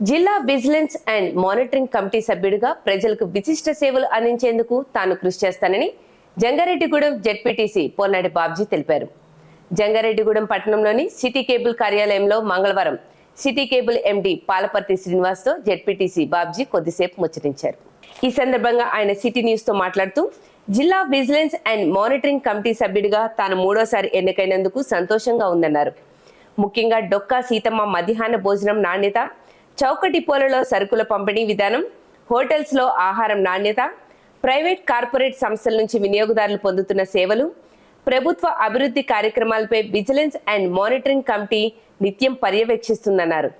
జిల్లా vigilance and monitoring committee సభ్యుడిగా ప్రజలకు విశిష్ట సేవలు అందించేందుకు తాను కృషి చేస్తానని జంగారెడ్డిగూడెం జెడ్పీటీసీ పోన్నాడి బాబ్జీ తెలిపారు. జంగారెడ్డిగూడెం పట్టణంలోని సిటీ కేబుల్ కార్యాలయంలో మంగళవారం సిటీ కేబుల్ ఎండీ పాలపర్తి శ్రీనివాస్తో జెడ్పీటీసీ బాబ్జీ కొద్దిసేపు ముచ్చటించారు. ఈ సందర్భంగా ఆయన సిటీ న్యూస్తో మాట్లాడుతూ జిల్లా విజిలెన్స్ అండ్ మానిటరింగ్ కమిటీ సభ్యుడిగా తాను 3వ సారి ఎన్నికైనందుకు సంతోషంగా ఉందన్నారు. ముఖ్యంగా డొక్కా సీతమ్మ మధ్యాహ్న భోజనం నాణ్యత, చౌక డిపోలలో సరుకుల పంపిణీ విధానం, హోటల్స్లో ఆహారం నాణ్యత, ప్రైవేట్ కార్పొరేట్ సంస్థల నుంచి వినియోగదారులు పొందుతున్న సేవలు, ప్రభుత్వ అభివృద్ధి కార్యక్రమాలపై విజిలెన్స్ అండ్ మానిటరింగ్ కమిటీ నిత్యం పర్యవేక్షిస్తుందన్నారు.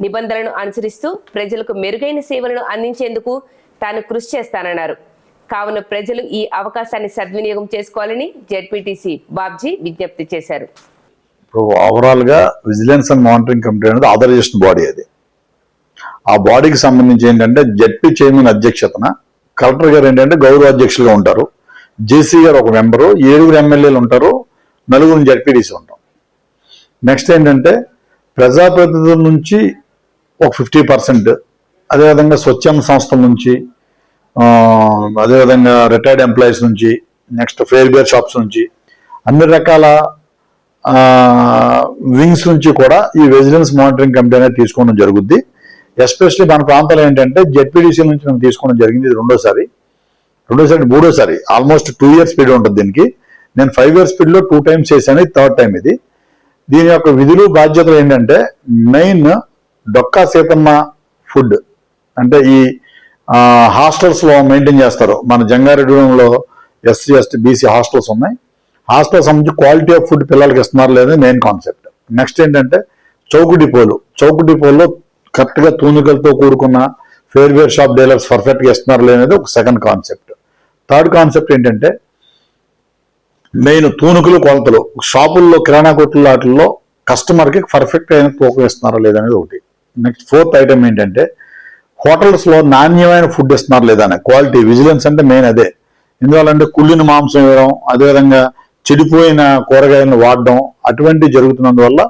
నిబంధనలను అనుసరిస్తూ ప్రజలకు మెరుగైన సేవలను అందించేందుకు తాను కృషి చేస్తానన్నారు. కావున ప్రజలు ఈ అవకాశాన్ని సద్వినియోగం చేసుకోవాలని జెడ్పీటీసీ బాబ్జీ విజ్ఞప్తి చేశారు. ఓవరాల్ గా విజిలెన్స్ అండ్ మానిటరింగ్ కమిటీ అనేది ఆథరైజేషన్ బాడీ. అది ఆ బాడీకి సంబంధించి ఏంటంటే జెడ్పీ చైర్మన్ అధ్యక్షతన కలెక్టర్ గారు ఏంటంటే గౌరవ అధ్యక్షులుగా ఉంటారు, జేసీ గారు ఒక మెంబరు, 7 ఎమ్మెల్యేలు ఉంటారు, 4 జెడ్పీటీసీ ఉంటాం. నెక్స్ట్ ఏంటంటే ప్రజాప్రతినిధుల నుంచి ఒక 50%, అదేవిధంగా స్వచ్ఛంద సంస్థల నుంచి, అదేవిధంగా రిటైర్డ్ ఎంప్లాయీస్ నుంచి, నెక్స్ట్ ఫెయిర్ బేర్ షాప్స్ నుంచి, అన్ని రకాల వింగ్స్ నుంచి కూడా ఈ విజిలెన్స్ మానిటరింగ్ కమిటీ అనేది తీసుకోవడం జరుగుద్ది. ఎస్పెషల్లీ మన ప్రాంతాలు ఏంటంటే జెడ్పీటీసీ నుంచి మనం తీసుకోవడం జరిగింది. ఇది మూడోసారి ఆల్మోస్ట్ 2 years పీరియడ్ ఉంటుంది దీనికి. నేను 5 years పీరియడ్ లో 2 times చేశాను, 3rd time ఇది. దీని యొక్క విధులు బాధ్యతలు ఏంటంటే మెయిన్ డొక్కా సీతమ్మ ఫుడ్ అంటే ఈ హాస్టల్స్ లో మెయింటైన్ చేస్తారు. మన జంగారెడ్డిగూడెంలో ఎస్సీ ఎస్టీ బీసీ హాస్టల్స్ ఉన్నాయి. హాస్టల్ సంబంధించి క్వాలిటీ ఆఫ్ ఫుడ్ పిల్లలకి ఇస్తున్నారు లేదని మెయిన్ కాన్సెప్ట్. నెక్స్ట్ ఏంటంటే చౌకు డిపోలో కరెక్ట్ గా తూనికలతో కూడుకున్న ఫెయిర్ వేర్ షాప్ డీలర్స్ పర్ఫెక్ట్ గా ఇస్తున్నారు లేనేది ఒక సెకండ్ కాన్సెప్ట్. థర్డ్ కాన్సెప్ట్ ఏంటంటే మెయిన్ తూనుకలు కొలతలు షాపుల్లో కిరాణా కొట్లు వాటిల్లో కస్టమర్ కి పర్ఫెక్ట్ అయిన తూకం ఇస్తున్నారా లేదనేది ఒకటి. నెక్స్ట్ 4th ఐటమ్ ఏంటంటే హోటల్స్ లో నాణ్యమైన ఫుడ్ ఇస్తున్నారు లేదా అనే క్వాలిటీ విజిలెన్స్ అంటే మెయిన్ అదే. ఎందువల్లంటే కుళ్ళిన మాంసం ఇవ్వడం, అదేవిధంగా చెడిపోయిన కూరగాయలను వాడడం అటువంటివి జరుగుతున్నందువల్ల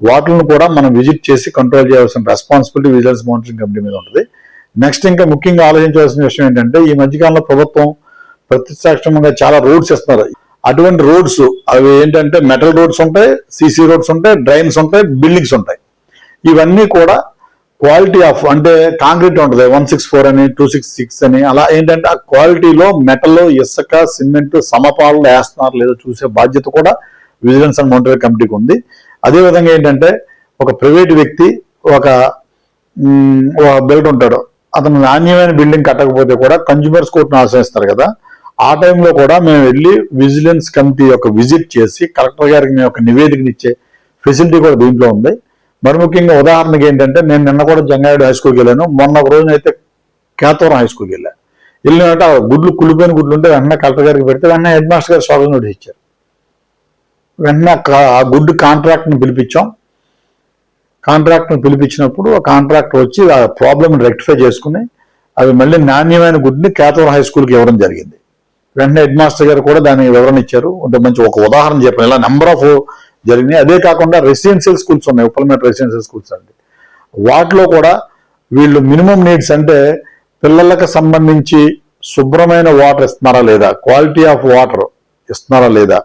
వాటిని కూడా మనం విజిట్ చేసి కంట్రోల్ చేయాల్సిన రెస్పాన్సిబిలిటీ విజిలెన్స్ మానిటరింగ్ కమిటీ మీద ఉంటుంది. నెక్స్ట్ ఇంకా ముఖ్యంగా ఆలోచించాల్సిన విషయం ఏంటంటే ఈ మధ్యకాలంలో ప్రభుత్వం ప్రతిష్టాత్మకంగా చాలా రోడ్స్ ఇస్తున్నారు. అటువంటి రోడ్స్ అవి ఏంటంటే మెటల్ రోడ్స్ ఉంటాయి, సీసీ రోడ్స్ ఉంటాయి, డ్రైన్స్ ఉంటాయి, బిల్డింగ్స్ ఉంటాయి. ఇవన్నీ కూడా క్వాలిటీ ఆఫ్ అంటే కాంక్రీట్ ఉంటుంది 164 అని 266 అని అలా ఏంటంటే ఆ క్వాలిటీలో మెటల్, ఇసుక, సిమెంట్ సమపాలలో వేస్తున్నారు లేదో చూసే బాధ్యత కూడా విజిలెన్స్ అండ్ మానిటరింగ్ కమిటీకి ఉంది. అదేవిధంగా ఏంటంటే ఒక ప్రైవేట్ వ్యక్తి ఒక బిల్డర్ ఉంటాడు, అతను నాణ్యమైన బిల్డింగ్ కట్టకపోతే కూడా కన్జ్యూమర్స్ కోర్టును ఆశ్రయిస్తారు కదా. ఆ టైంలో కూడా మేము వెళ్ళి విజిలెన్స్ కమిటీ యొక్క విజిట్ చేసి కలెక్టర్ గారికి మేము ఒక నివేదికనిచ్చే ఫెసిలిటీ కూడా దీంట్లో ఉంది. మరి ముఖ్యంగా ఉదాహరణకి ఏంటంటే నేను నిన్న కూడా జంగారెడ్డి హై స్కూల్కి వెళ్ళాను, మొన్న ఒక రోజున అయితే కేతవరం హై స్కూల్కి వెళ్ళినట్టు ఆ గుడ్లు కుళ్ళిపోయిన గుడ్లు ఉంటే వెంటనే కలెక్టర్ గారికి పెడితే వెంటనే హెడ్ మాస్టర్ గారు స్వాగతం నోటీస్ ఇచ్చారు. వెంటనే ఆ గుడ్డు కాంట్రాక్ట్ని పిలిపించాం. కాంట్రాక్ట్ని పిలిపించినప్పుడు ఆ కాంట్రాక్టర్ వచ్చి ఆ ప్రాబ్లమ్ని రెక్టిఫై చేసుకుని అవి మళ్ళీ నాణ్యమైన గుడ్ని కేతవరం హై స్కూల్కి ఇవ్వడం జరిగింది. వెంటనే హెడ్ మాస్టర్ గారు కూడా దాని వివరణ ఇచ్చారు. అంటే మంచి ఒక ఉదాహరణ చెప్పాను, ఇలా నెంబర్ ఆఫ్ జరిగినాయి. అదే కాకుండా రెసిడెన్షియల్ స్కూల్స్ ఉన్నాయి, ఉప్పలమేట రెసిడెన్షియల్ స్కూల్స్ అండి. వాటిలో కూడా వీళ్ళు మినిమం నీడ్స్ అంటే పిల్లలకు సంబంధించి శుభ్రమైన వాటర్ ఇస్తున్నారా లేదా, క్వాలిటీ ఆఫ్ వాటర్ ఇస్తున్నారా లేదా,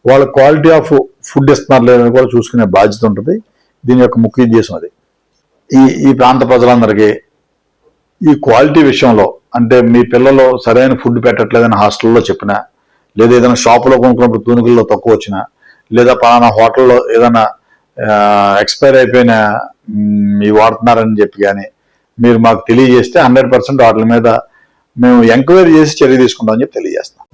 వాళ్ళ క్వాలిటీ ఆఫ్ ఫుడ్ ఇస్తున్నారా లేదని కూడా చూసుకునే బాధ్యత ఉంటుంది. దీని యొక్క ముఖ్య ఉద్దేశం అది. ఈ ప్రాంత ప్రజలందరికీ ఈ క్వాలిటీ విషయంలో అంటే మీ పిల్లలు సరైన ఫుడ్ పెట్టట్లేదని హాస్టల్లో చెప్పినా, లేదా ఏదైనా షాపులో కొనుక్కున్నప్పుడు తూనికల్లో తక్కువ వచ్చినా, లేదా పలానా హోటల్లో ఏదైనా ఎక్స్పైర్ అయిపోయిన మీ వాడుతున్నారని చెప్పి కానీ మీరు మాకు తెలియజేస్తే 100% వాటి మీద మేము ఎంక్వైరీ చేసి చర్య తీసుకుంటామని చెప్పి తెలియజేస్తాం.